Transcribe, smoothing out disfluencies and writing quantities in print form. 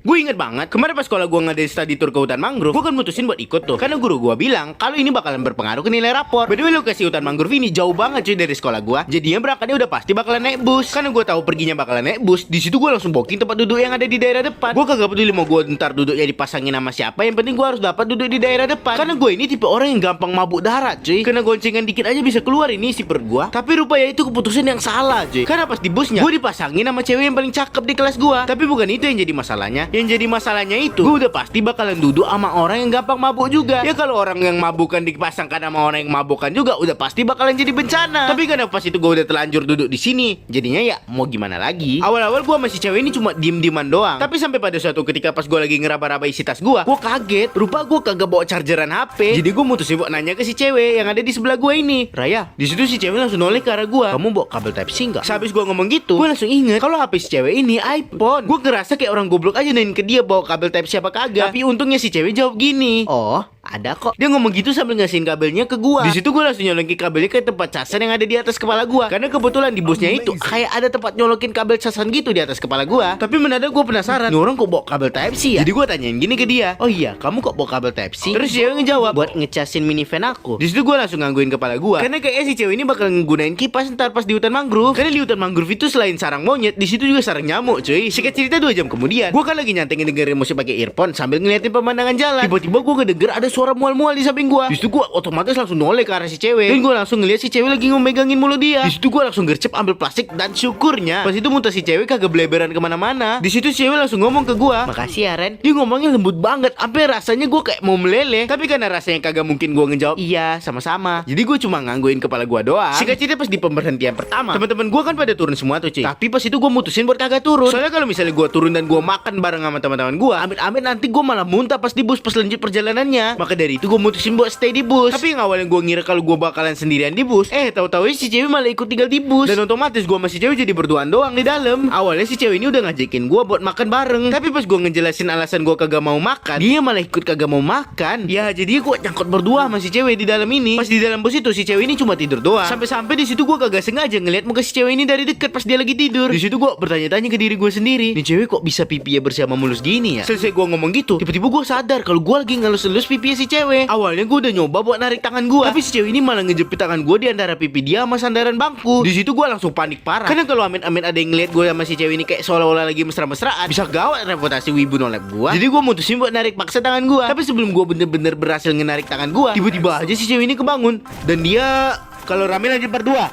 Gue inget banget kemarin pas sekolah gue ngadain study tour ke hutan mangrove, gue kan mutusin buat ikut tuh karena guru gue bilang kalau ini bakalan berpengaruh ke nilai rapor. By the way, lokasi hutan mangrove ini jauh banget cuy dari sekolah gue, jadinya berangkatnya udah pasti bakalan naik bus. Karena gue tahu perginya bakalan naik bus, di situ gue langsung booking tempat duduk yang ada di daerah depan. Gue kagak peduli mau gue ntar duduknya dipasangin nama siapa, yang penting gue harus dapat duduk di daerah depan. Karena gue ini tipe orang yang gampang mabuk darat cuy, kena goncengan dikit aja bisa keluar ini isi perut gue. Tapi rupanya itu keputusan yang salah cuy, karena pas di busnya gue dipasangin sama cewek yang paling cakep di kelas gue. Tapi bukan itu yang jadi masalahnya. Yang jadi masalahnya itu gue udah pasti bakalan duduk sama orang yang gampang mabuk juga. Ya kalau orang yang mabukan dipasangkan sama orang yang mabukan juga udah pasti bakalan jadi bencana. Tapi karena pas itu gue udah telanjur duduk di sini, jadinya ya mau gimana lagi. Awal-awal gue masih cewek ini cuma diem-dieman doang. Tapi sampai pada suatu ketika pas gue lagi ngeraba-raba isi tas gue kaget. Rupa gue kagak bawa chargeran HP. Jadi gue mutusin buat nanya ke si cewek yang ada di sebelah gue ini. Raya, di situ si cewek langsung noleh ke arah gue. Kamu bawa kabel Type C nggak? Sehabis gue ngomong gitu, gue langsung inget kalau HP si cewek ini iPhone. Gue ngerasa kayak orang goblok aja nanyain ke dia bawa kabel Type C apa kagak. Tapi untungnya si cewek jawab gini, oh ada kok. Dia ngomong gitu sambil ngasihin kabelnya ke gua. Di situ gua langsung nyolokin kabelnya ke tempat casan yang ada di atas kepala gua. Karena kebetulan di busnya itu kayak ada tempat nyolokin kabel casan gitu di atas kepala gua. Tapi mendadak gua penasaran, nih orang kok bawa kabel Type C ya? Jadi gua tanyain gini ke dia, oh iya kamu kok bawa kabel Type C? Terus dia ngejawab, buat ngecasin minivan aku. Di situ gua langsung ngangguin kepala gua, karena kayaknya si cewek ini bakal nggunain kipas ntar pas di hutan mangrove. Karena di hutan mangrove itu selain sarang monyet, di situ juga sarang nyamuk cuy. Singkat cerita 2 jam kemudian, gua kan lagi nyantengin dengerin musik pakai earphone sambil ngeliatin pemandangan jalan. Tiba-tiba gua ngedenger ada suara mual-mual di samping gua. Di situ gua otomatis langsung noleh ke arah si cewek. Dan gua langsung ngeliat si cewek lagi ngomegangin mulut dia. Di situ gua langsung gercep ambil plastik dan syukurnya pas itu muntah si cewek kagak beleberan kemana-mana. Di situ si cewek langsung ngomong ke gua, makasih ya Ren. Dia ngomongnya lembut banget, sampai rasanya gua kayak mau meleleh. Tapi karena rasanya kagak mungkin gua ngejawab iya sama-sama, jadi gua cuma ngangguin kepala gua doang. Singkat cerita pas di pemberhentian pertama, teman-teman gua kan pada turun semua tuh cuy. Tapi pas itu gua mutusin buat kagak turun. Soalnya kalau misalnya gua turun dan gua makan bareng sama teman-teman gua, amit-amit nanti gua malah muntah pas di bus pas lanjut perjalanannya. Maka dari itu gua mutusin buat stay di bus. Tapi yang awalnya gue ngira kalau gue bakalan sendirian di bus, tahu-tahu si cewek malah ikut tinggal di bus. Dan otomatis gue sama si cewek jadi berduaan doang di dalam. Awalnya si cewek ini udah ngajakin gue buat makan bareng. Tapi pas gue ngejelasin alasan gue kagak mau makan, dia malah ikut kagak mau makan. Ya jadi gue nyangkut berdua sama si cewek di dalam ini. Pas di dalam bus itu si cewek ini cuma tidur doang. Sampai-sampai di situ gue kagak sengaja ngeliat muka si cewek ini dari deket pas dia lagi tidur. Di situ gue bertanya-tanya ke diri gue sendiri, nih cewek kok bisa pipinya bersama mulus gini ya? Selesai gue ngomong gitu, tiba-tiba gue sadar kalau gue lagi ngelus-elus pipinya si cewek. Awalnya gue udah nyoba buat narik tangan gue, tapi si cewek ini malah ngejepit tangan gue di antara pipi dia sama sandaran bangku. Di situ gue langsung panik parah, karena kalau amit-amit ada yang ngeliat gue sama si cewek ini kayak seolah-olah lagi mesra-mesraan, bisa gawat reputasi wibu nolep gue. Jadi gue mutusin buat narik paksa tangan gue. Tapi sebelum gue bener-bener berhasil ngenarik tangan gue, tiba-tiba aja si cewek ini kebangun. Dan dia, kalau rame lanjut berdua.